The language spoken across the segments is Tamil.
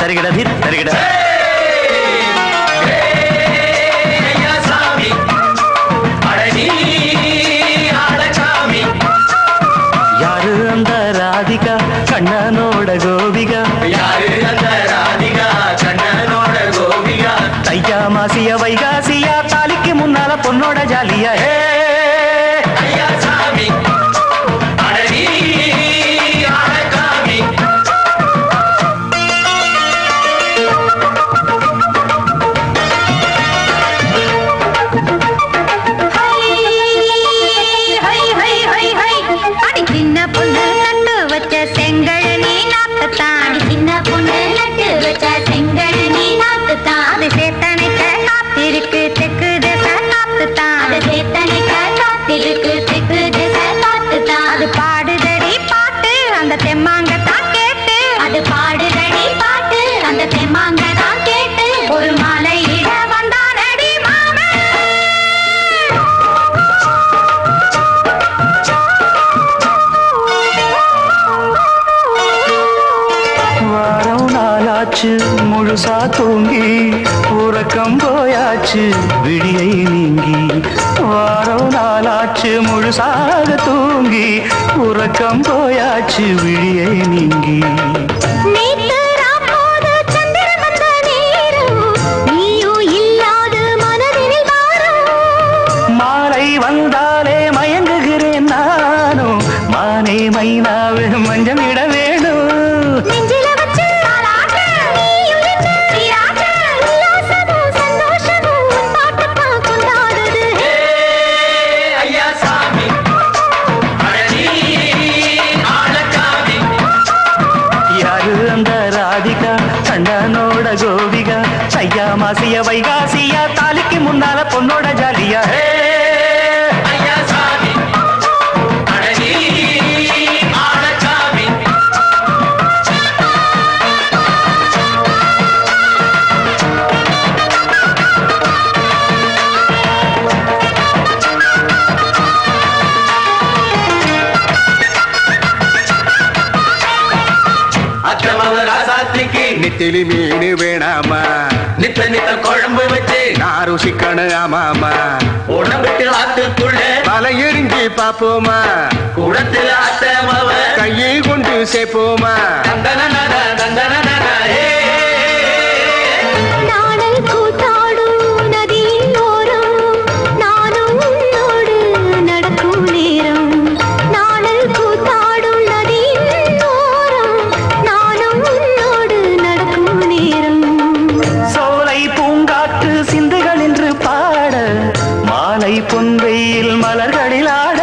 தருகிட திர் தருகிட யாரு அந்த ராதிகா கண்ணனோட கோபிகா யாரு அந்த ராதிகா கண்ணனோட கோபிகா தையா மாசிய வைகாசியா தாலிக்கு முன்னால பொண்ணோட ஜாலியா ஐயா சாமி அடனி ஆடகாமி சின்ன பொண்ணு நட்டு வச்ச செங்கல் நீ நாத்துத்தான் சின்ன பொண்ணு நட்டு வச்ச செங்கல் நீ நாத்துத்தான் அது சேத்தனைக்க காத்திருக்கு தெற்கு திசை காத்துத்தான் அது சேத்தனைக்க காத்திருக்கு தெற்கு திசை காத்துத்தான் அது பாடுதடி பாட்டு அந்த தெம்மாங்கத்தான் கேட்டு அது பாடுதடி பாட்டு அந்த தெம்மாங்கத்தான் கேட்டு ஒரு மாலை இட வந்தானடி மாமே வாரம் நாளாச்சு முழுசா தூங்கி உறக்கம் போயாச்சு விடியை நீங்கி வாரம் நாளாச்சு முழுசாக தூங்கி உறக்கம் போயாச்சு விடியை நீங்கி நேத்து ராப்போது சந்திரன் வந்த நேரம் நீயும் இல்லாது மனதினில் வாரம் மாலை வந்தாலே மயங்குகிறேன் நானும் மானே மைனாவே மஞ்சமிட வேணும் நெஞ்சில வச்சு தாலாட்டு நீயும் நின்று நீராட்டு உல்லாசமும் சந்தோஷமும் உன் பாட்டுத்தான் கொண்டாடுது ஐயா சாமி அடனி ஆடகாமி யாரு அந்த ராதிகா கண்ணனோட கோபிகா ஐயா மாசிய வைகாசியா தாலிக்கு முன்னால பொண்ணோட ஜாலியா ஐயா சாமி அடனி ஆடகாமி அக்கிரமவ ராசாத்திக்கு நெத்திலி மீன் வேணாமா நித்த நித்த குழம்பு வச்சு நான் ருசிக்கணும் ஆமாமா உடம்புக்கு ஆத்துக்குள்ள பல எரிஞ்சு பாப்போமா குடத்துல அத்தமவ கையை கொண்டு சேர்ப்போமா தந்தன தந்தன நாடல் கூத்தாடும் நதியின் ஓரம் நானும் உன்னோடு நடக்கும் நேரம் நாடல் கூத்தாடும் நதியின் ஓரம் நானும் உன்னோடு நடக்கும் நேரம் சோலை பூங்காற்று சிந்துகள் என்று பாட மாலை பொன்வெயில் மலர்களில் ஆட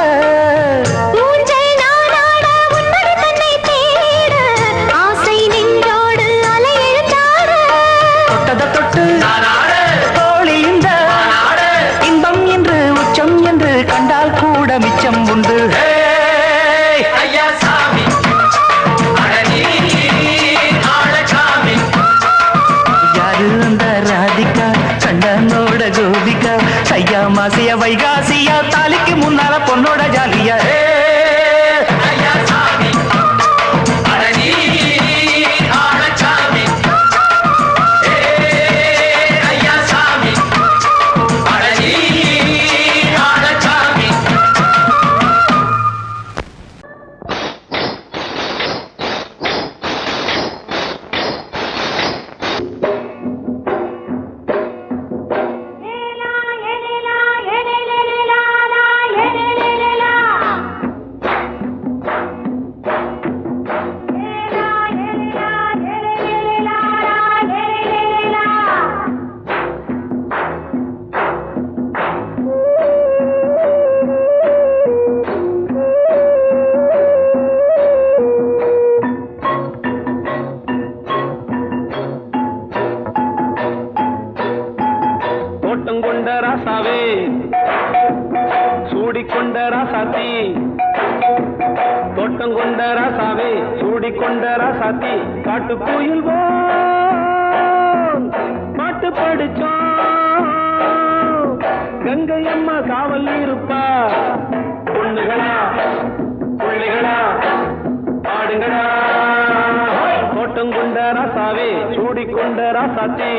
ஊஞ்சல் நாடாட உன்மடி தன்னை தேட ஆசை நின்றோடு அலை எழுந்தாட தொட்டத தொட்டு நானாட தோழி இந்த நானாட இன்பம் என்று உச்சம் என்று கண்டால் கூட மிச்சம் உண்டு ஐயா சாமி அடனி ஆடகாமி யாரு அந்த ராதிகா கண்ணனோட கோபிகா ஐயா மாசிய வைகாசியா தாலிக்கு முன்னால பொண்ணோட ஜாலியா ஐயா சாமி அடனி ஆடகாமி ஐயா சாமி அடனி ஆடகாமி தோட்டம் கொண்ட ராசாவே சூடிக்கொண்ட ராசாத்தி தோட்டம் கொண்ட ராசாவே சூடிக்கொண்ட ராசாத்தி காட்டு கோயில் பாட்டு படிச்சோம் கங்கை அம்மா காவல் இருப்பா பொண்ணுகளா பிள்ளைகளா பாடுங்களா தோட்டம் கொண்ட ரசாவே சூடிக்கொண்ட ராசாத்தி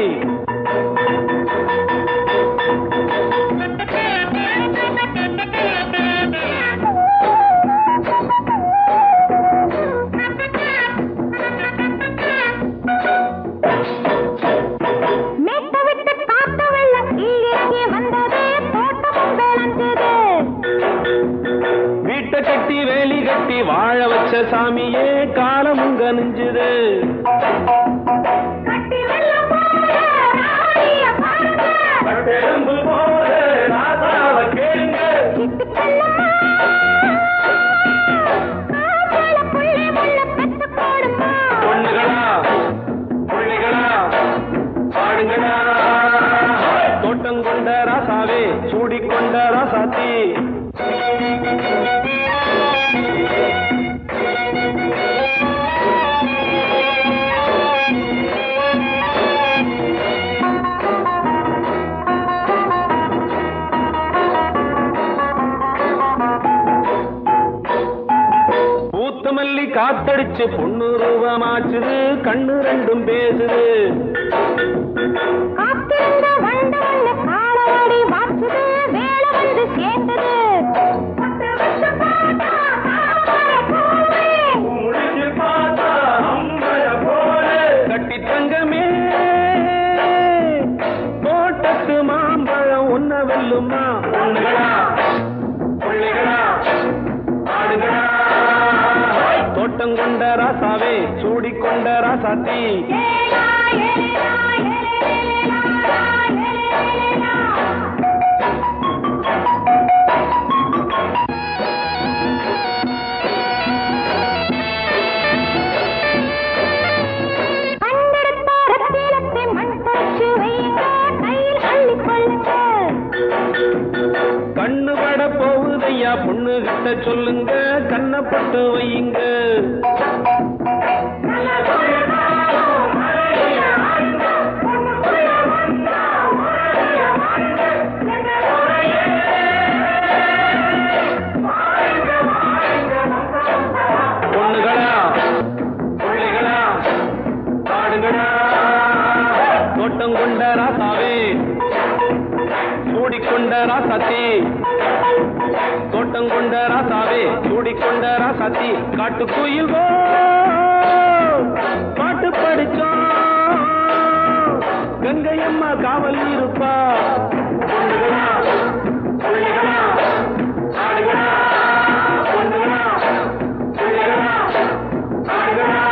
வீட்டை கட்டி வேலி கட்டி வாழ வச்ச சாமியே காலமும் கனிஞ்சுது தோட்டம் கொண்ட ராசாவே சூடிக்கொண்ட ராசாத்தி பூத்தமல்லி காத்தடிச்சு பொண்ணு ரூபமாச்சுது கண்ணு ரெண்டும் பேசுது கட்டி தங்கமே தோட்டத்து மாம்பழம் ஒன்ன வெல்லுமா பொண்ணுகளா பிள்ளைகளா ஆடுகளா தோட்டம் கொண்ட ராசாவே சூடிக்கொண்ட ராசாத்தி கண்ணு பட போகுதையா பொண்ணு கிட்ட சொல்லுங்க கண்ணப்பட்டு வையுங்க பொண்ணுகளா பிள்ளைகளா ஆடுகளா தோட்டம் கொண்ட ராசாவே சூடிக்கொண்ட ராசாத்தி தோட்டம் கொண்ட ராசாவே சூடிக்கொண்ட ராசாத்தி காட்டுக்குயில் பாட்டு படிச்சோம் கங்கையம்மா காவல் இருப்பா பொண்ணுகளா பிள்ளைகளா ஆடுகளா பொண்ணுகளா பிள்ளைகளா ஆடுகளா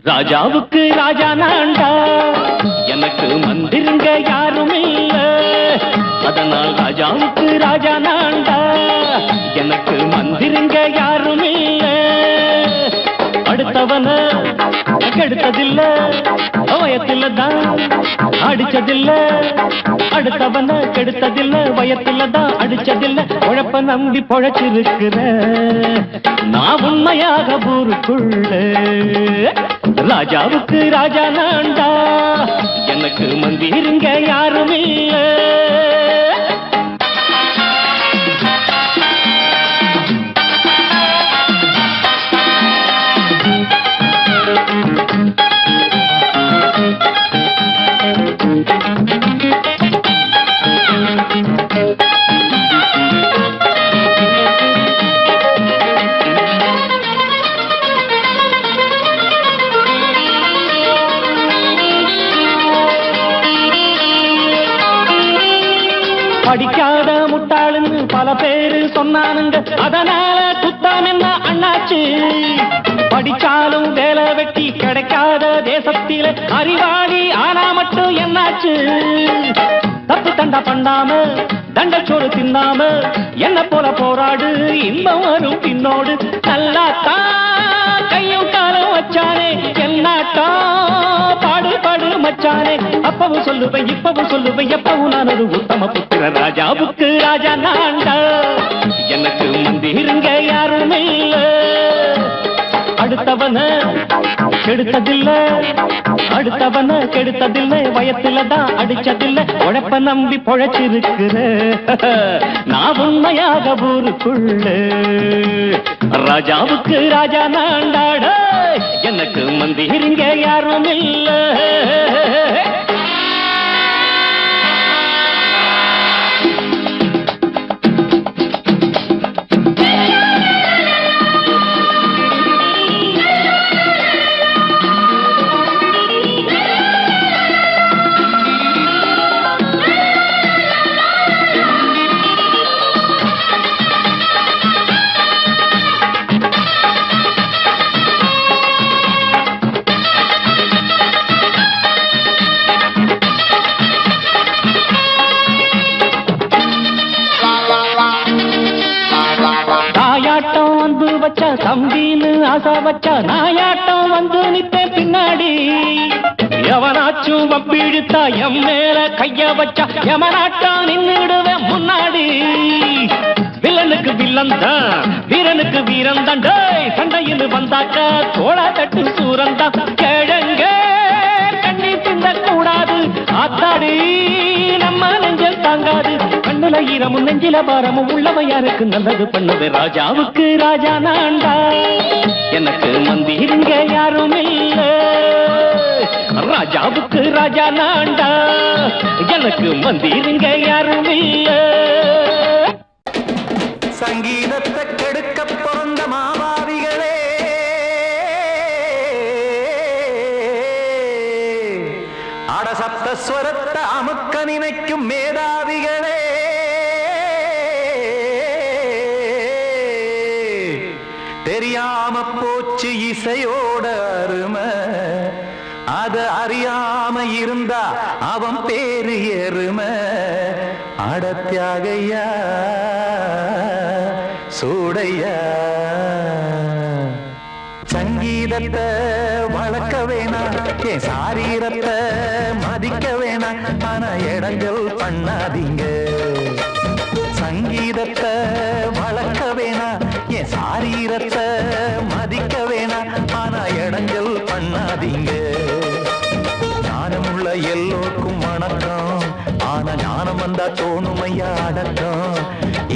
ராஜாவுக்கு ராஜா நான்டா எனக்கு மந்திருங்க யாரும் இல்ல அதனால் ராஜாவுக்கு ராஜா நான்டா எனக்கு மந்திருங்க யாரும் இல்ல அடுத்தவன கெடுத்ததில்ல வயத்தில தான் அடிச்சதில்ல அடுத்தவன கெடுத்ததில்ல வயத்தில தான் அடிச்சதில்ல உழப்ப நம்பி பொழைச்சிருக்கிற நான் உண்மையாக ஊருக்குள்ள ராஜாவுக்கு ராஜா நான்டா எனக்கு மந்திருங்க யாரும் இல்ல படிக்காத முட்டாளுன்னு பல பேரு சொன்னானுங்க அதனால குத்தம் என்ன அண்ணாச்சு படிச்சாலும் வேலை வெட்டி கிடைக்காத தேசத்தில அறிவாளி ஆனா மட்டும் என்னாச்சு தப்பு தண்டா பண்ணாம தண்டச்சோறு தின்னாம என்ன போல போராடு இன்பம் வரும் பின்னோடு நல்லாத்தா கையும் காலம் வச்சானே என்னாட்டா பாடு பாடு மச்சானே அப்பவும் சொல்லுவேன் இப்பவும் சொல்லுவேன் எப்பவும் நான் ஒரு உத்தம புத்திர ராஜாவுக்கு ராஜா நான்டா எனக்கு மந்திருங்க யாரும் இல்ல அடுத்தவன கெடுத்ததில்ல அடுத்தவன கெடுத்ததில்லை வயத்துலதான் அடிச்சதில்லை உழைப்ப நம்பி பொழைச்சிருக்கிற நான் உண்மையாக ஊருக்குள்ள ராஜாவுக்கு ராஜா நாண்டாட எனக்கு மந்திருங்க யாரும் இல்ல தம்பின்னு ஆசா வச்சா நாயாட்டம் வந்து நித்தேன் பின்னாடி எவனாச்சும் வப்பிழுத்தா எம் மேல கைய வச்சா எவனாட்டம் நின்னுடுவேன் முன்னாடி வில்லனுக்கு வில்லன் தான் வீரனுக்கு வீரன் தான் சண்டையில் வந்தாக்கா தோளா தட்டு சூரன் தான் கிழங்க கண்ணி தின்ன கூடாது ஆத்தாடி நம்ம நெஞ்சல் தாங்காது கண்ணுல ஈரமும் நெஞ்சில பாரமும் உள்ளவன் யாருக்கு நல்லது பண்ணது ராஜாவுக்கு ராஜா நான்டா எனக்கு மந்திருங்க யாரும் இல்ல ராஜாவுக்கு ராஜா நான்டா எனக்கு மந்திருங்க யாரும் இல்ல சங்கீதத்தை கெடுக்க பிறந்த மாபாவிகளே அடசப்தஸ்வரத்தை அமுக்க நினைக்கும் மேதாவிகளே தெரியாம போச்சு இசையோட அருமை அத அறியாம இருந்தா அவன் பேரு எருமை அடத்தியாகையா சூடையா சங்கீதத்தை வளர்க்க வேணாம் என் சாரீரத்தை மதிக்க வேணாம் ஆனா இடங்கள் பண்ணாதீங்க சங்கீதத்தை வளர்க்க வேணாம் என் சாரீரத்தை மதிக்க வேணாம் ஆனா இடங்கள் பண்ணாதீங்க ஞானமுள்ள எல்லோருக்கும் வணக்கம் ஆனா ஞானம் வந்தா தோணுமையா அடக்கம்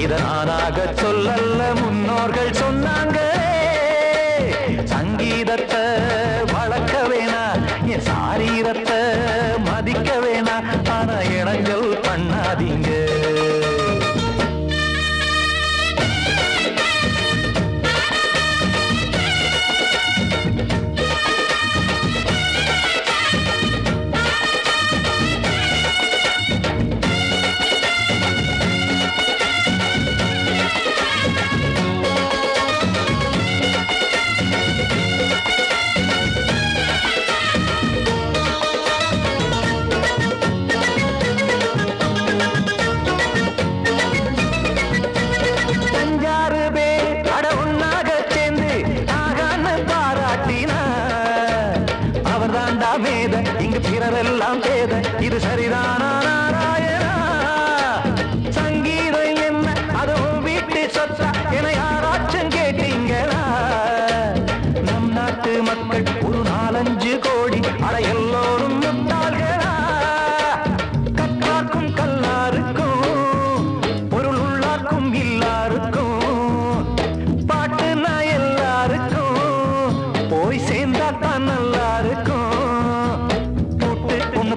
இத நானாக சொல்லல்ல முன்னோர்கள் சொன்னாங்க சங்கீதத்தை வளர்க்க வேணா என் சாரீரத்தை மதிக்க வேணா ஆனா இடங்கள் பண்ணாதீங்க இங்கு பிறரெல்லாம் பேத இது சரிதானா நாராயணா சங்கீதம் என்ன அதுவும் வீட்டு சொத்தா என யாராச்சும் கேட்டீங்களா நம் நாட்டு மக்கள் ஒரு 4-5 கோடி அட எல்லோரும் முட்டாள்களா கற்றார்க்கும் கல்லாருக்கும் பொருள் உள்ளார்க்கும் இல்லாருக்கும் பாட்டுனா எல்லாருக்கும் போய் சேர்ந்தா தான் நல்லா இருக்கும்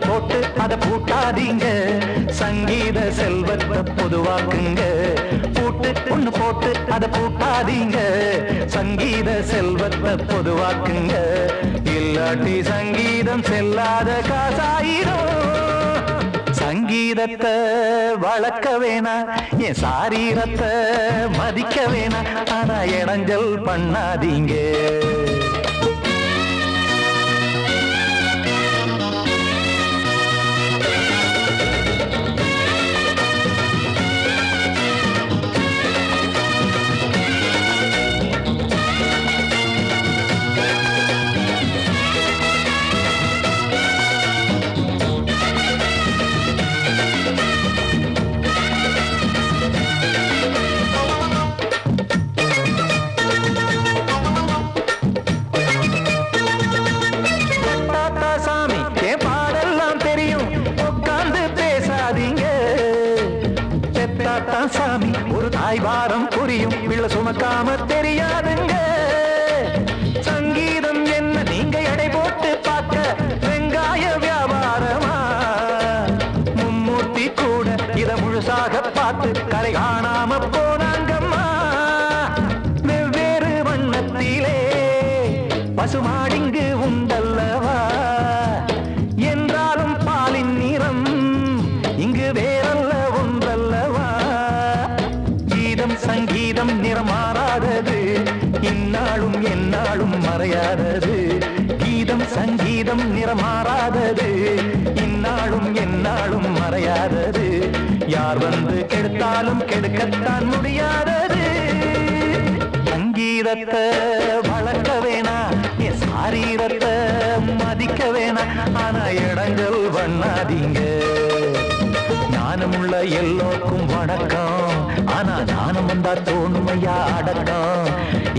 போட்டு அத பூட்டாதீங்க சங்கீத செல்வத்தை பொதுவாக்குங்க ஒண்ணு போட்டு அத பூட்டாதீங்க சங்கீத செல்வத்தை பொதுவாக்குங்க இல்லாட்டி சங்கீதம் செல்லாத காசாயிரும் சங்கீதத்தை வளர்க்க வேணா என் சாரீரத்தை மதிக்க வேணா ஆனா இடைஞ்சல் பண்ணாதீங்க தெரியாதுங்க. சங்கீதம் என்ன நீங்க எடை போட்டு பார்க்க வெங்காய வியாபாரமா? மும்மூர்த்தி கூட இத முழுசாக பார்த்து கரை காணாம போனாங்கம்மா. வெவ்வேறு வண்ணத்திலே பசுமாடிங்கு உண்டல்லவா? என்றாலும் பாலின் நிறம் இங்கு வேறல்ல ஒன்றல்லவா? கீதம் சங்கீதம் நிறமாறாதது, இந்நாளும் எந்நாளும் மறையாதது. கீதம் சங்கீதம் நிறமாறாதது, இந்நாளும் எந்நாளும் மறையாதது. யார் வந்து கெடுத்தாலும் கெடுக்கத்தான் முடியாதது. சங்கீதத்தை வளர்க்க வேணா, என் சாரீரத்தை மதிக்க வேணா. ஆனா இடங்கள் பண்ணாதீங்க. ஞானமுள்ள எல்லோருக்கும் வணக்கம், ஆனா ஞானம் வந்தா தோணுமையா அடக்கம்.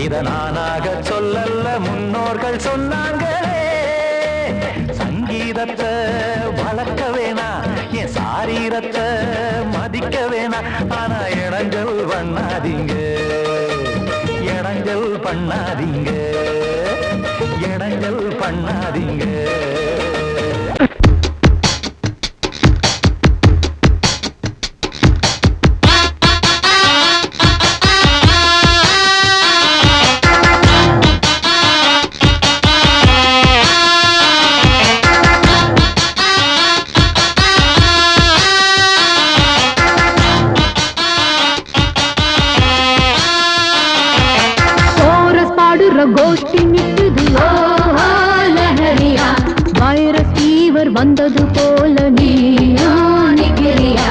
இத நானாக சொல்லல்ல, முன்னோர்கள் சொன்னாங்களே. சங்கீதத்தை வளர்க்க வேணா, என் சாரீரத்தை மதிக்க வேணா. ஆனா இடங்கள் பண்ணாதீங்க, இடங்கள் பண்ணாதீங்க, இடங்கள் பண்ணாதீங்க. கோஷ்டி நிக்குது ஓஹோ லஹரியா, வைரஸ் ஃபீவர் வந்தது போல நீயா நிக்கிறியா.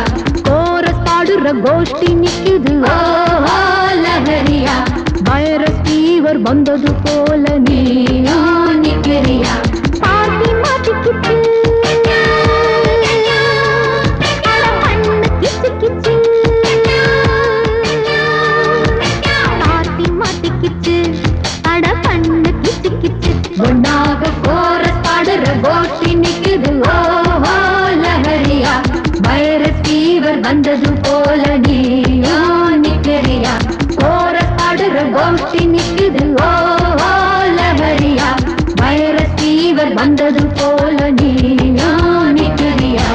கோரஸ் பாடுற கோஷ்டி நிக்குது ஓஹோ லஹரியா, வைரஸ் ஃபீவர் வந்தது போல நீயா நிக்கிறியா. பாட்டி மாட்டிக்கிட்டு கிச்சு கிச்சு, பாட்டி மாட்டிக்கிச்சு ஒன்னாக கோரஸ் பாடுற கோஷ்டி நிக்குது ஓஹோ லஹரியா, வைரஸ் ஃபீவர் வந்தது போல நீயா நிக்கிறியா. கோரஸ் பாடுற கோஷ்டி நிக்குது ஓஹோ லஹரியா, வைரஸ் ஃபீவர் வந்தது போல நீயா நிக்கிறியா.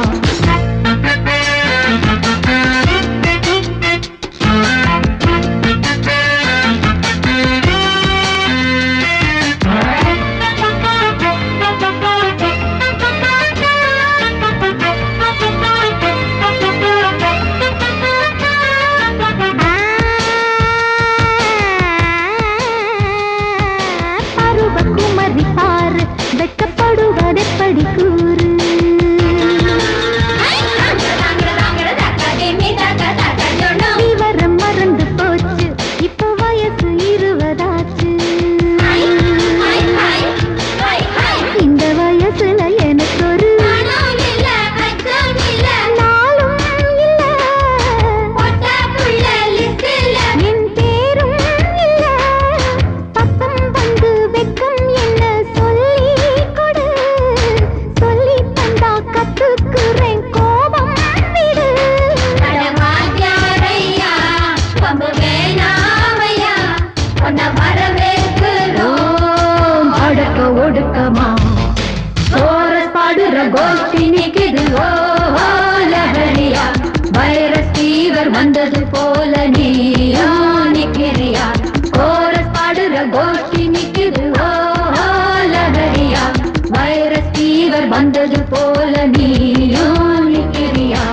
வெட்டப்படுவதெப்படி கூறு? விவரம் மறந்து போச்சு, இப்ப வயசு 20 ஆச்சு. இந்த வயசுல எனக்கு ஒரு நாளும் இல்ல, என் பேரும் இல்ல. பக்கம் வந்து வெக்கம் என்ன சொல்லி கொடு, சொல்லி தந்தா கத்துக்குறேன் கோபம் விடு. அடக்க ஒடுக்கமா கோரஸ் பாடுற கோஷ்டி நிக்குது ஓஹோ லஹரியா, வைரஸ் ஃபீவர் வந்தது போல நீயா நிக்கிறியா. கோரஸ் பாடுற கோஷ்டி நிக்குது ஓஹோ லஹரியா, வைரஸ் ஃபீவர் வந்தது போல நீயா நிக்கிறியா.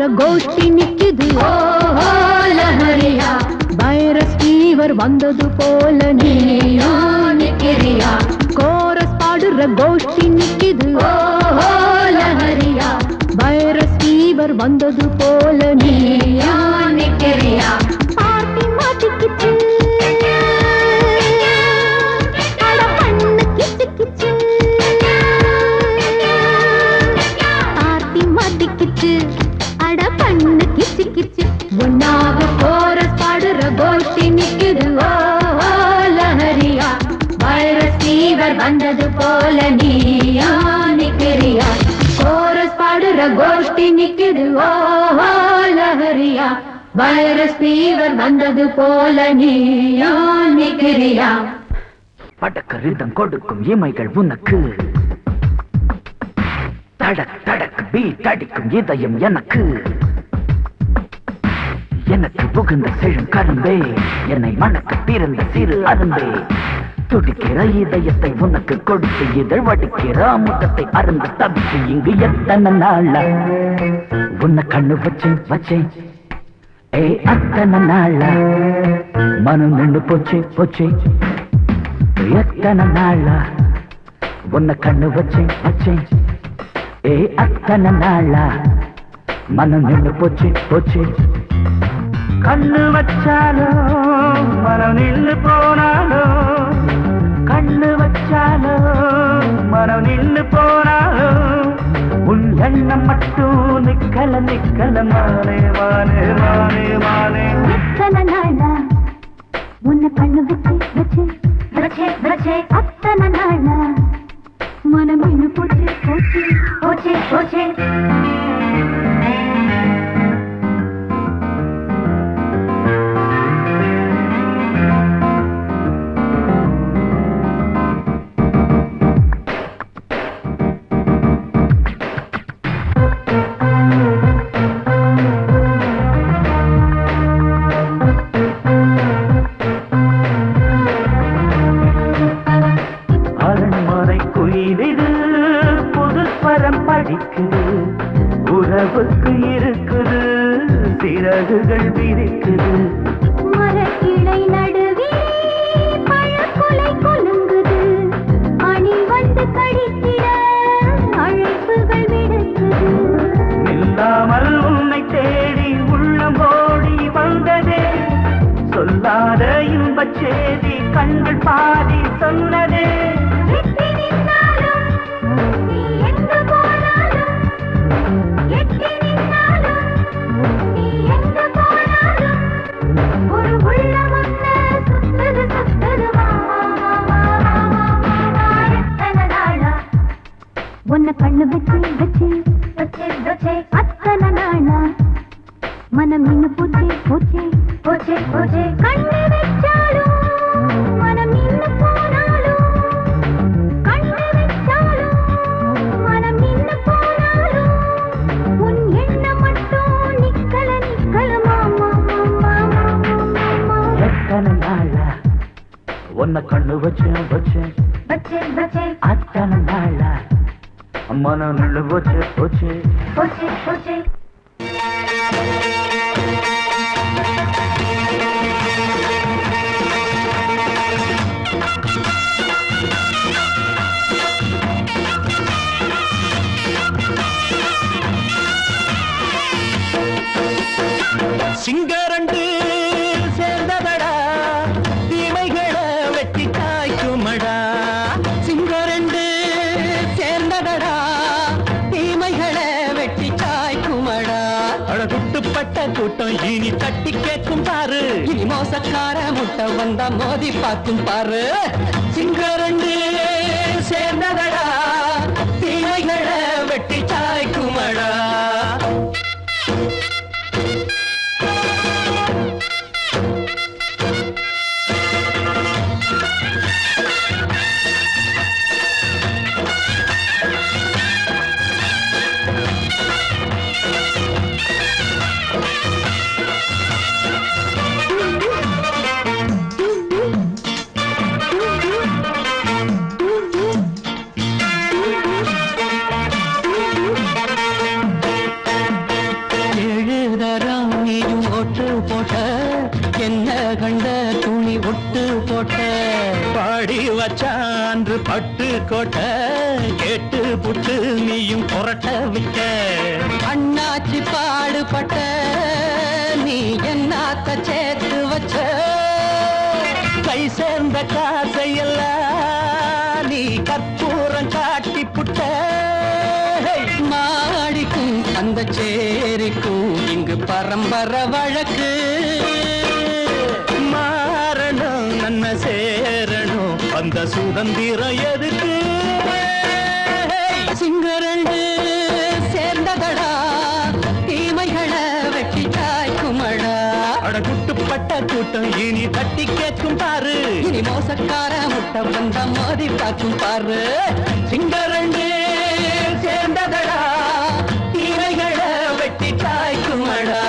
பாடுற கோஷ்டி நிக்குது ஓஹோ லஹரியா வைரஸ் ஃபீவர் வந்தது போல நீயோ நிக்கிறியா கோரஸ் பாடுற கோஷ்டி நிக்குது ஓஹோ லஹரியா வைரஸ் ஃபீவர் வந்தது போல நீயோ நிக்கிறியா பார்ட்டி மாட்டிக்கிச்சு அட பண்ணு கிச்சு கிச்சு பார்ட்டி மாட்டிக்கிச்சு அட பண்ணு கிச்சு கிச்சு ஒன்னாக கோரஸ் பாடுற கோஷ்டி நிக்குது ஓ லஹரியா வைரஸ் ஃபீவர் வந்தது போல நீயா நிக்கிறியா கோரஸ் பாடுற கோஷ்டி நிக்குது ஓ லஹரியா வைரஸ் ஃபீவர் வந்தது போல நீயா நிக்கிறியா படக்கு ரிதம் கொடுக்கும் இமைகள் உனக்கு தடக் தடக் பீட் அடிக்கும் இதயம் எனக்கு எனக்கு புகுந்த செழும் கரும்பே என்னை மணக்க பிறந்த சிறு அரும்பே துடிக்கிற இதயத்தை உனக்கு கொடுத்து இதழ் வடிக்கிற அமுதத்தை அருந்து தவிச்சு இங்கு எத்தனை நாளா உன்னை கண்ணு வச்சேன் வச்சேன் ஏ அத்தனை நாளா மனம் நின்று போச்சு போச்சு எத்தனை நாளா உன்னை கண்ணு வச்சேன் வச்சேன் ஏ அத்தனை நாளா மனம் நின்று போச்சு போச்சு கண்ணு வச்சாலும் மனம் நின்று போனாலும் கண்ணு வச்சாலும் மனம் நின்று போனாலும் உன் எண்ணம் மட்டும் நிக்கல நிக்கல மானே மானே மானே மானே எத்தனை நாளா உன்னை கண்ணு வச்சு வச்சு வச்சே வச்சே அத்தனை நாளா மனம் இன்னும் போச்சு போச்சு போச்சே போச்சே உறவுக்கு இருக்குது சிறகுகள் விரிக்குது மரக்கிளை நடுவே பழக்குலை கொலுங்குது அணி வந்து கடித்திட அழைப்புகள் விடுக்குது இல்லாமல் உன்னை தேடி உள்ளம் ஓடி வந்ததே சொல்லாத இன்பச் செய்தி கண்கள் பாதி சொன்னதே உன்னை கண்ணு வச்சு வச்சு வச்சே வச்சே அத்தனை நாளா மனம் இன்னும் போச்சே போச்சே போச்சே போச்சே கண்ணு வச்சாலும் மனம் இன்னும் போனாலும் கண்ணு வச்சாலும் மனம் இன்னும் போனாலும் உன் எண்ணம் மட்டும் நிக்கல நிக்கல மாமா மாமா மாமா எத்தனை நாளா உன்னை கண்ணு வச்சேன் வச்சேன் வச்சே வச்சே அத்தனை நாளா மனம் நின்று போச்சு போச்சு போச்சே போச்சே சிங்கரண்டு சேர்ந்ததடா தீமைகளை வெட்டி காய்க்குமடா சிங்கரண்டு சேர்ந்ததடா தீமைகளை வெட்டி காய்க்குமடா அழகுட்டுப்பட்ட கூட்டம் இனி தட்டி கேட்கும் பாரு இனி மோசக்கார முட்டை வந்தா மோதி பார்க்கும் பாரு சிங்கரண்டு சேர்ந்ததடா தீமைகளை வெட்டி காய்க்குமடா காட்டு பட்டு கோட்டை கேட்டு புட்டு நீயும் புரட்ட விட்ட அண்ணாச்சி பாடுபட்ட நீ என்னாத்த சேர்த்து வச்ச கை சேர்ந்த காசையெல்லாம் நீ கற்பூரம் காட்டி புட்ட மாடிக்கும் அந்த சேரிக்கும் இங்கு பரம்பரை வழக்கு மாறணும் நன்மை சேரணும் அந்த சுதந்திரம் எதுக்கு சிங்கரண்டு சேர்ந்ததடா தீமைகளை வெட்டி காய்க்குமடா அடகுட்டுப்பட்ட கூட்டம் இனி தட்டி கேட்கும் பாரு இனி மோசக்கார முட்டை வந்த மோதி பார்க்கும் பாரு சிங்கரண்டு சேர்ந்ததடா தீமைகளை வெட்டி காய்க்குமடா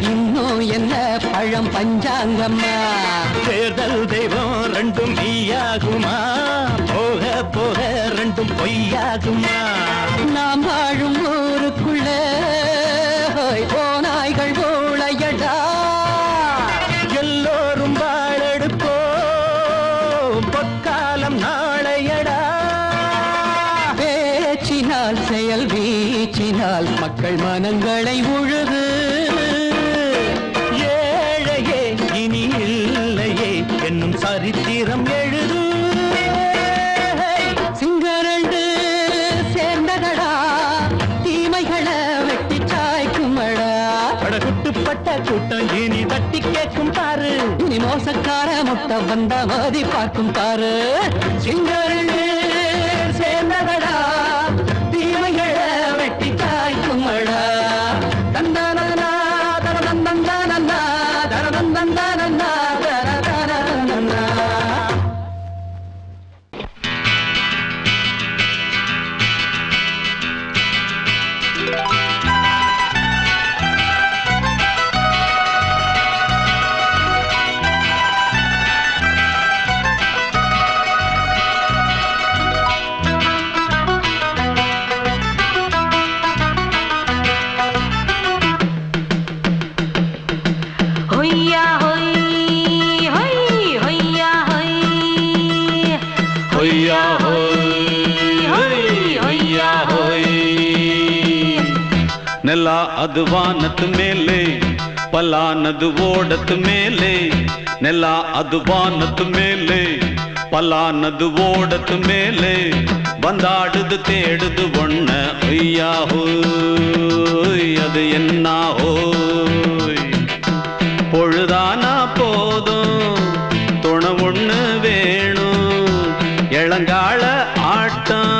இன்னும் என்ன பழம் பஞ்சாங்கம்மா தேர்தல் தெய்வம் ரெண்டும் மெய்யாகுமா போக போக ரெண்டும் பொய்யாகுமா நாம் வாழும் ஊருக்குள்ள போனாய்கள் ஊழையடா எல்லோரும் வாழெடுப்போம் பொற்காலம் நாளையடா பேச்சினால் செயல் வீச்சினால் மக்கள் மனங்களை உழுது ஏழையே இனி இல்லையே என்னும் சரித்திரம் எழுது சிங்கரண்டு சேர்ந்ததடா தீமைகளை வெட்டி சாய்க்குமடா படகுட்டுப்பட்ட கூட்டம் இனி தட்டி கேட்கும் பாரு இனி மோசக்கார முட்டை வந்த மோதி பார்க்கும் பாரு சிங்கரண்டு சேர்ந்ததடா தீமைகளை வெட்டி காய்க்குமடா தந்தானா தரதந்தந்தானா தரதந்தந்தானா தரதந்தந்தானா ನೆಲ ಅದು ವಾನದ ಮೇಲೆ ಪಲಾನದು ಓಡದ ಮೇಲೆ ನೆಲ ಅದು ವಾನದ ಮೇಲೆ ಪಲಾನದು ಓಡದ ಮೇಲೆ ಬಂದಾಡುದು தேடுது ஒண்ண ஐயா ஹோய் அது என்ன ஹோய் பொழுதானா போதும் துணை ஒண்ணு வேணும் இளங்கால ஆட்டம்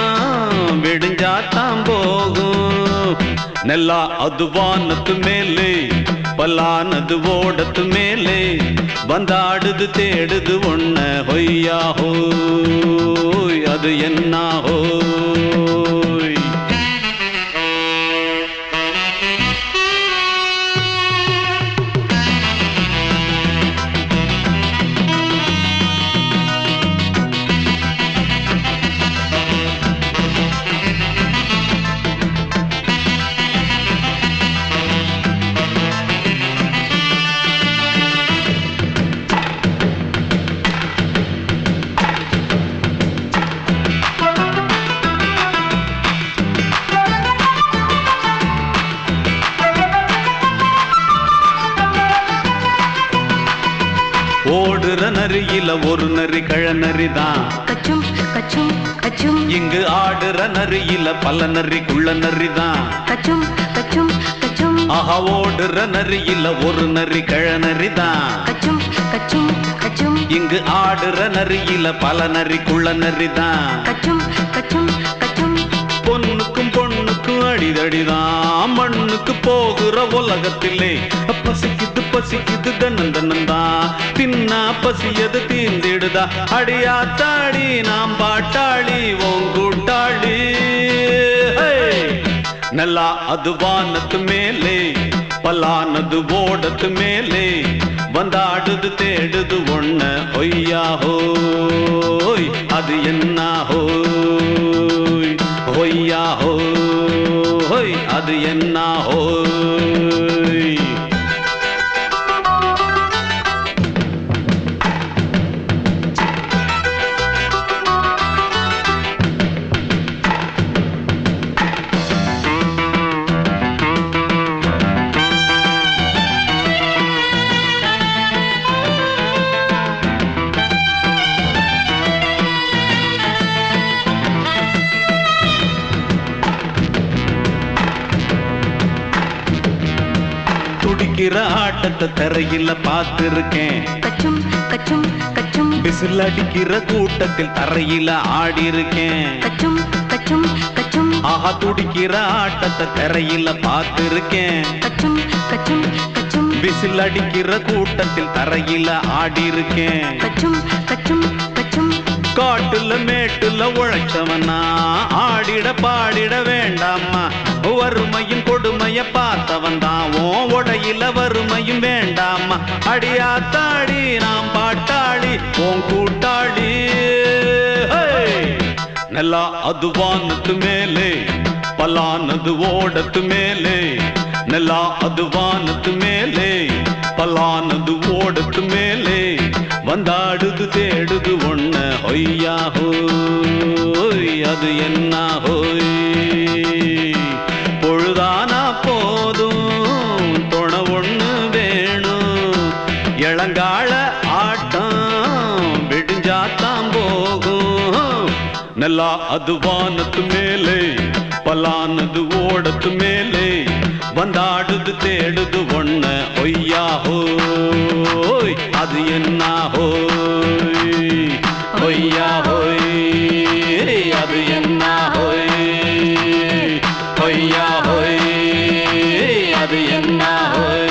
விடிஞ்சாத்தான் போகும் ನೆಲ ಅದು ವಾನದ ಮೇಲೆ ಪಲಾನದು ಓಡದ ಮೇಲೆ ಬಂದಾಡುದು தேடுது ஒண்ண ಹೊಯ್ಯಾ ಹೋಯ್ ಅದು என்ன ಹೋಯ್ ஓடுற நரியில ஒரு நரி கழநரிதான் கச்சும் கச்சும் கச்சும் இங்கு ஆடுற நரியில பல நரிக்குள்ள நரிதான் கச்சும் கச்சும் கச்சும் ஆஹா ஓடுற நரியில ஒரு நரி கழநரிதான் கச்சும் கச்சும் கச்சும் இங்கு ஆடுற நரியில பல நரிக்குள்ள நரிதான் கச்சும் கச்சும் கச்சும் பொண்ணுக்கும் பொண்ணுக்கும் அடி அடிதடிதான் மண்ணுக்கு போகிற உலகத்திலே பசிக்குது பசிக்குது தன்னந்தனந்தான் தின்னா பசியது தீந்திடுதா அடியாத்தாடி நாம் பாட்டாளி ஓங்கூட்டாளி நல்லா அது வானத்து மேலே பலானது ஓடத்து மேலே வந்தாடுது தேடுது ஒண்ண ஒய்யா ஹோய் அது என்ன ஹோய் ஒய்யா ஹோய் அது என்ன ஹோய் ஆட்டத்தை தரையில பார்த்திருக்கேன் கச்சும் கச்சும் கச்சும் விசில் அடிக்கிற கூட்டத்தில் தரையில ஆடி இருக்கேன் கச்சும் கச்சும் கச்சும் ஆஹா துடிக்கிற ஆட்டத்தை தரையில பார்த்திருக்கேன் கச்சும் கச்சும் கச்சும் விசில் அடிக்கிற கூட்டத்தில் தரையில ஆடி இருக்கேன் கச்சும் கச்சும் கச்சும் காட்டுல மேட்டுல உழைச்சவனா ஆடிட பாடிட வேண்டாமா வறுமையும் கொடுமைய பார்த்தவன் தான் உடையில வறுமையும் வேண்டாமா அடியாத்தாடி நாம் பாட்டாளி உன் கூட்டாளி நல்லா அது வானத்து மேலே பலானது ஓடத்து மேலே நல்லா அது வானத்து மேலே பலானது ஓடத்து மேலே வந்தாடுது தேடுது ஒண்ண ஒய்யா ஹோய் அது என்ன ஹோய் பொழுதானா போதும் துணை ஒண்ணு வேணும் இளங்கால ஆட்டம் விடிஞ்சாத்தான் போகும் நல்லா அது வானத்து மேலே பலானது ஓடத்து மேலே வந்தாடுது தேடுது ஒண்ண ஒய்யா ஹோய் அது என்ன ஹோய் ஒய்யா ஹோய் அது என்ன ஹோய் ஒய்யா ஹோய் அது என்ன ஹோய்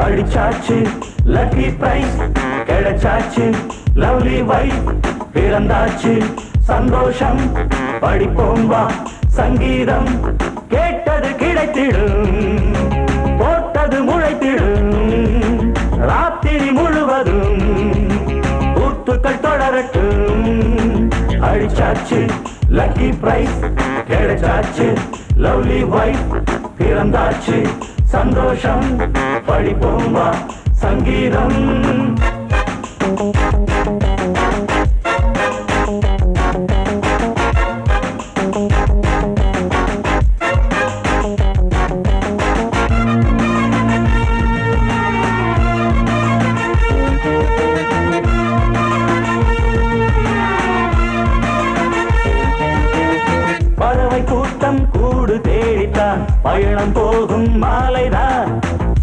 அடிச்சாச்சு லக்கி பிரைஸ் கிடைச்சாச்சு லவ்லி வைஃப் பிறந்தாச்சு சந்தோஷம் படிப்போம் வா சங்கீதம் கேட்டது கிடைத்திடும் போட்டது முளைத்திடும் ராத்திரி முழுவதும் கூத்துக்கள் தொடரட்டும் அடிச்சாச்சு லக்கி பிரைஸ் கிடைச்சாச்சு லவ்லி வைஃப் பிறந்தாச்சு சந்தோஷம் படிப்போம் வா சங்கீதம் பறவை கூட்டம் கூடு தேடித்தான் பயணம் போகும் மாலைதான்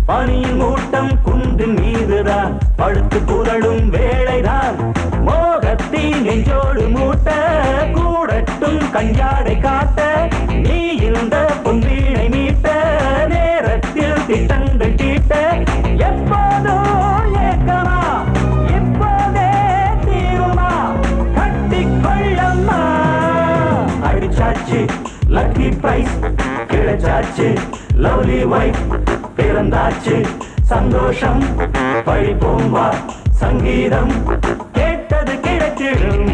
பனியின் மூட்டம் குன்றின் மீதுதான் படுத்து புரளும் வேளைதான் மோகத்தின் நெஞ்சோடு மூட்ட கூடட்டும் கஞ்சாடை காட்ட நீ இருந்த பொன்வீணை மீட்ட நேரத்தில் திட்டங்கள் தீட்ட எப்போதோ ஏக்கமா இப்போதே தீருமா கட்டிக்கொள்ளம்மா அடிச்சாச்சு லக்கி பிரைஸ் கிடைச்சாச்சு லவ்லி வைஃப் பிறந்தாச்சு சந்தோஷம் படிப்போம் வா சங்கீதம் கேட்டது கிடைத்திடும்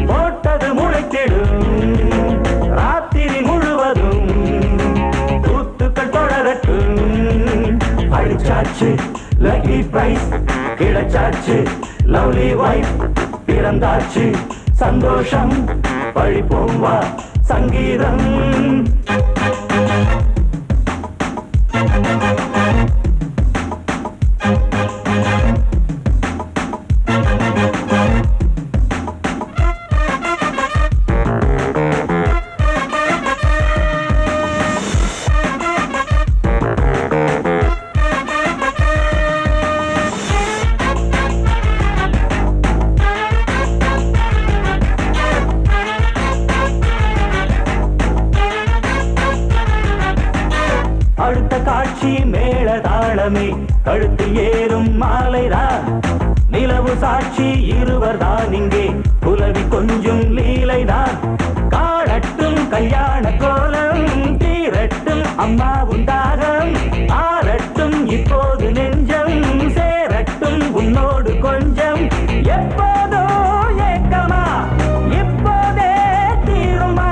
போட்டது முளைத்திடும் ராத்திரி முழுவதும் கூத்துக்கள் தொடரட்டும் அடிச்சாச்சு லக்கி பிரைஸ் கிடைச்சாச்சு லவ்லி வைஃப் பிறந்தாச்சு சந்தோஷம் படிப்போம் வா சங்கீதம் அடுத்த காட்சி மேள தாளமே கழுத்தில் ஏறும் மாலைதான் நிலவு சாட்சி இருவர் தான் இங்கே புலவி கொஞ்சம் லீலைதான் காணட்டும் கல்யாண கோலம் தீரட்டும் அம்மா உண்டாகம் ஆரட்டும் இப்போது நெஞ்சம் சேரட்டும் உன்னோடு கொஞ்சம் எப்போதோ ஏக்கமா இப்போதே தீருமா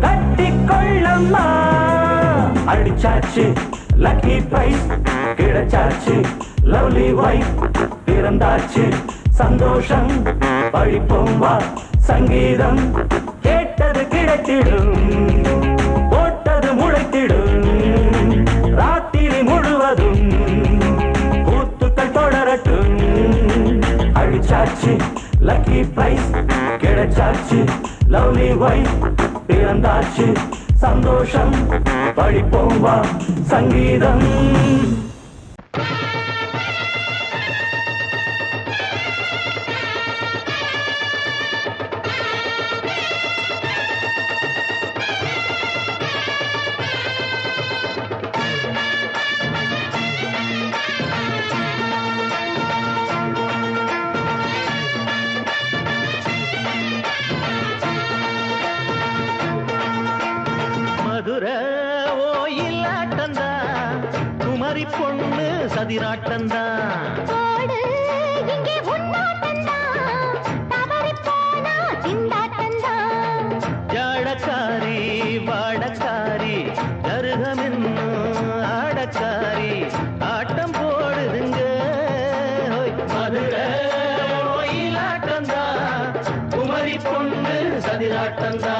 கட்டிக்கொள்ளம்மா அடிச்சாச்சு லக்கி பிரைஸ் கிடைச்சாச்சு லவ்லி வைஃப் பிறந்தாச்சு சந்தோஷம் பழிப்போம் வா சங்கீதம் கேட்டது கிடைத்திடும் போட்டது முளைத்திடும் ராத்திரி முழுவதும் கூத்துக்கள் தொடரட்டும் அடிச்சாச்சு லக்கி பிரைஸ் கிடைச்சாச்சு லவ்லி வைஃப் பிறந்தாச்சு சந்தோஷம் பழிப்போம் வா சங்கீதம் பொண்ணு சதிராட்டந்தா ஜாடக்காரி வாடக்காரி கருகமென்னு ஆடக்காரி ஆட்டம் போடுதுங்க மதுரை ஓயிலாட்டந்தா குமரி பொண்ணு சதிராட்டந்தா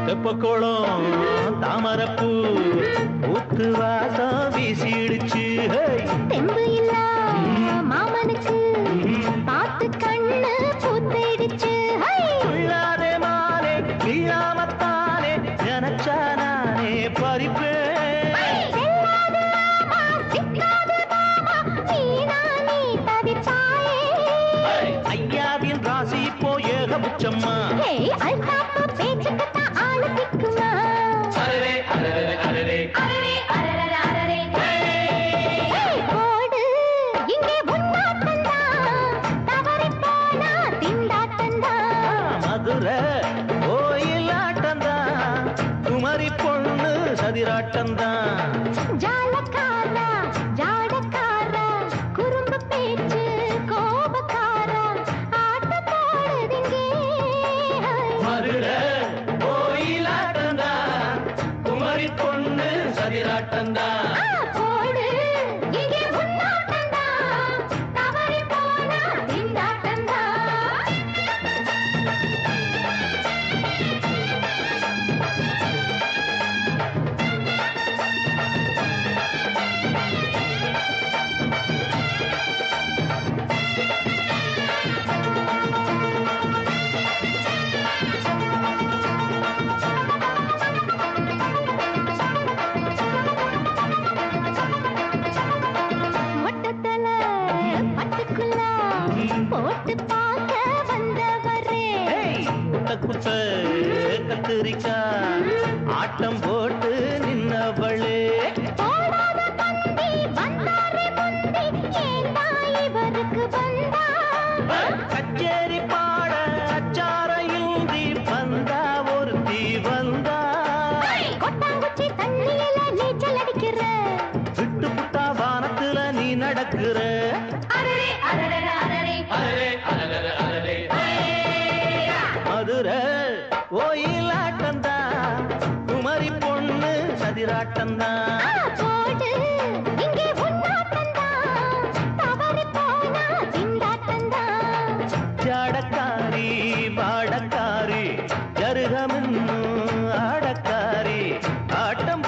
தெப்பக்குளம் தாமரப்பூ ஊத்து வாசம் வீசிடுச்சு தெம்பு இல்ல மாமனுக்கு பார்த்து கண்ணு பூத்திடுச்சு உள்ளாதே மாலே வீழாமத்தானே நினைச்சா நானே பறிப்பேன் ஐயாவின் ராசி இப்போ ஏகபுச்சம்மா மதுரை ஓயிலாட்டந்தா குமரி பொண்ணு சதிராட்டந்தா ஜாலக்காரா ஜாடக்காரா குறும்பு பேச்சு கோபக்காரா ஆட்ட போடுதுங்க மதுரை ஓயிலாட்டந்தா குமரி பொண்ணு சதிராட்டந்தா போடு இங்கே முன்னாட்டந்தா தவறி போனா திண்டாட்டந்தா மொட்டத்தல பட்டுக்குள்ள போட்டு பார்க்க வந்தவரே குட்ட கத்திரிக்கா ஆட்டம் போட்டு நின்னவளே போடாத பந்தி வந்தாரே முந்தி ஏண்டா இவருக்கு வந்தா கச்சேரி பாட அச்சாரையுந்தி வந்தா ஒருத்தி வந்தா கொட்டாங்குச்சி தண்ணியில நீச்சல் அடிக்கிற விட்டு புட்டா வானத்துல நீ நடக்கிற அரரே அரரே அரரே மதுரை ஓயிலாட்டந்தா குமரி பொண்ணு சதிராட்டந்தா போடு இங்கே முன்னாட்டந்தா தவறி போனா திண்டாட்டந்தா ஜாடக்காரி வாடக்காரி ஜருகமின்னு ஆடக்காரி ஆட்டம்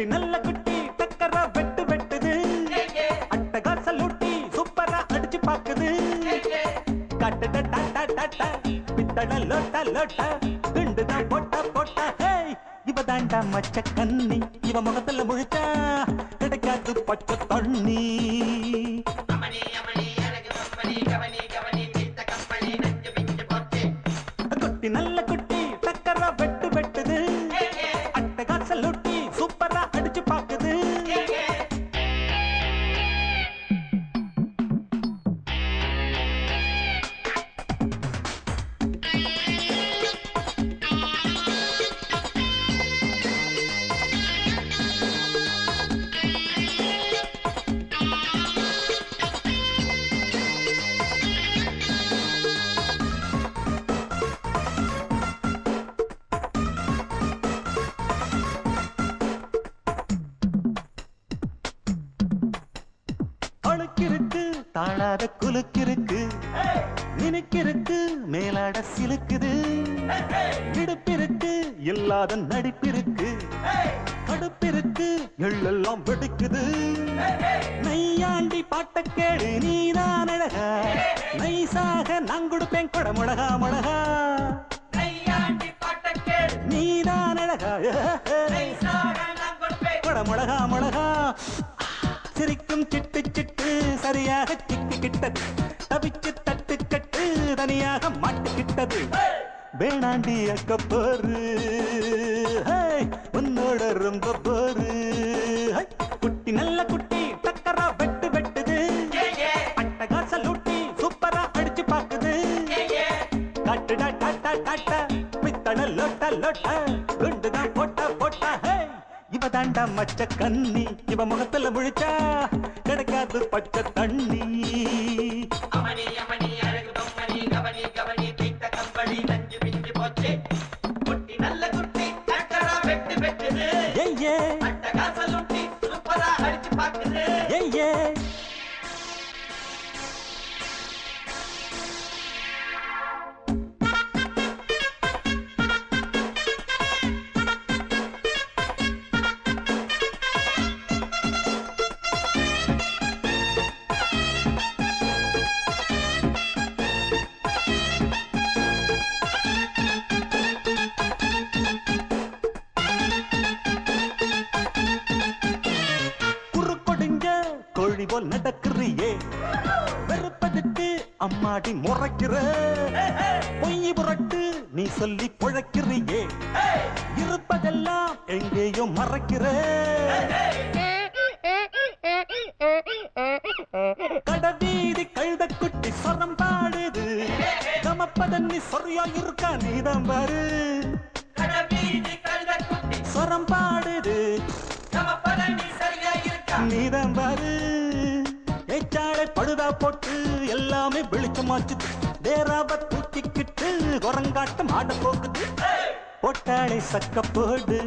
குட்டி நல்ல குட்டி டக்கரா வெட்டு வெட்டுது அட்டகாச லூட்டி சூப்பரா அடிச்சு பாக்குது கட்டட டாட்டா டாட்டா பித்தட லோட்டா லோட்டா குண்டுதான் போட்டா போட்டா ஹேய் இவ தாண்டா மச்ச கண்ணி இவ முகத்துல முழிச்சா கிடைக்காது பச்சை தண்ணி குட்டி நல்ல குட்டி டக்கரா வெட்டு வெட்டுது அட்டகாச லூட்டி சூப்பரா அடிச்சு பாக்குது அழுக்கிருக்கு தாழாத குலுக்கிருக்கு நினைக்கிருக்கு மேலாட சிலுக்குது இடுப்பிருக்கு இல்லாத நடிப்பிருக்கு கடுப்பிருக்கு எள்ளெல்லாம் வெடிக்குது நையாண்டி பாட்ட கேடு நீதான் அழகா நைசாக நான் கொடுப்பேன் கொட முழகா முழகா நீதான் அழகா கொட முழகா முழகா சிரிக்கும் சிட்டு சிட்டு சரியாக சிக்கிக்கிட்டது தவிச்சு தட்டு கட்டு தனியாக மாட்டுக்கிட்டது வேணாண்டி அக்க போரு உன்னோட ரொம்ப போரு குட்டி நல்ல குட்டி டக்கரா வெட்டு வெட்டுது அட்டகாச லூட்டி சூப்பரா அடிச்சு பாக்குது கட்டுடா டாட்டா டாட்டா பித்தட லோட்டா லோட்டா குண்டுதான் போட்டா போட்டா இவ தாண்டா மச்ச கண்ணி இவ முகத்துல முழிச்சா கிடைக்காது பச்சை தண்ணி நல்ல குட்டி டக்கரா வெட்டு வெட்டுது அட்டகாச லூட்டி சூப்பரா அடிச்சு பாக்குது கோழி போல் நடக்கிறியே வெறுப்பதுக்கு அம்மாடி முறைக்கிற பொய் புரட்டு நீ சொல்லி புழைக்கிறியே இருப்பதெல்லாம் எங்கேயோ மறைக்கிற கடவீதி கழுத குட்டி சொரம் பாடுது நமப்பதன்னி சொரியா இருக்கா நீதான் பாரு சொரம் பாடுது நீதான் பாரு ஏச்சாளை பழுதா போட்டு எல்லாமே வெளிச்சமாச்சு தேராவ தூக்கிக்கிட்டு குரங்காட்டம் ஆட போகுது போட்டாளை சக்க போடு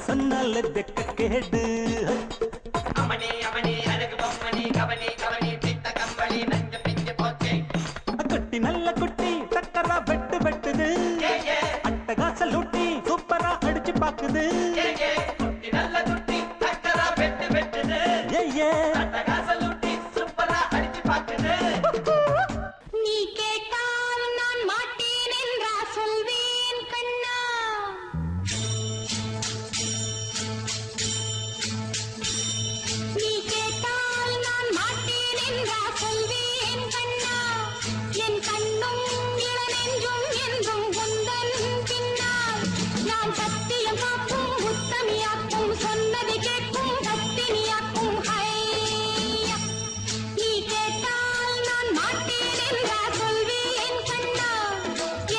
சொன்னால தெக்க கேடு குட்டி நல்ல குட்டி டக்கரா வெட்டு வெட்டுது அட்டகாச லூட்டி சூப்பரா அடிச்சு பாக்குது நல்ல குட்டி டக்கரா வெட்டு வெட்டுது அட்டகாச லூட்டி சூப்பரா அடிச்சு பாக்குது நீ கேட்டால் நான் மாட்டேன் என்றா சொல்வேன் கண்ணா நீ கேட்டால் நான் மாட்டேன் என்றா சொல்வேன் கண்ணா என் கண்ணும் இளநெஞ்சும் என்றும் உந்தன் பின்னால் நான் சத்தியம் காக்கும் உத்தமியாக்கும் சொன்னதை கேட்கும் பத்தினியாக்கும் ஹையா நீ கேட்டால் நான் மாட்டேன் என்றா சொல்வேன் கண்ணா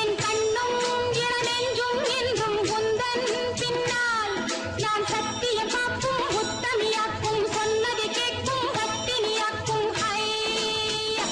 என் கண்ணும் இளநெஞ்சும் என்றும் உந்தன் பின்னால் நான் சத்தியம் காக்கும் உத்தமியாக்கும் சொன்னதை கேட்கும் பத்தினியாக்கும் ஹையா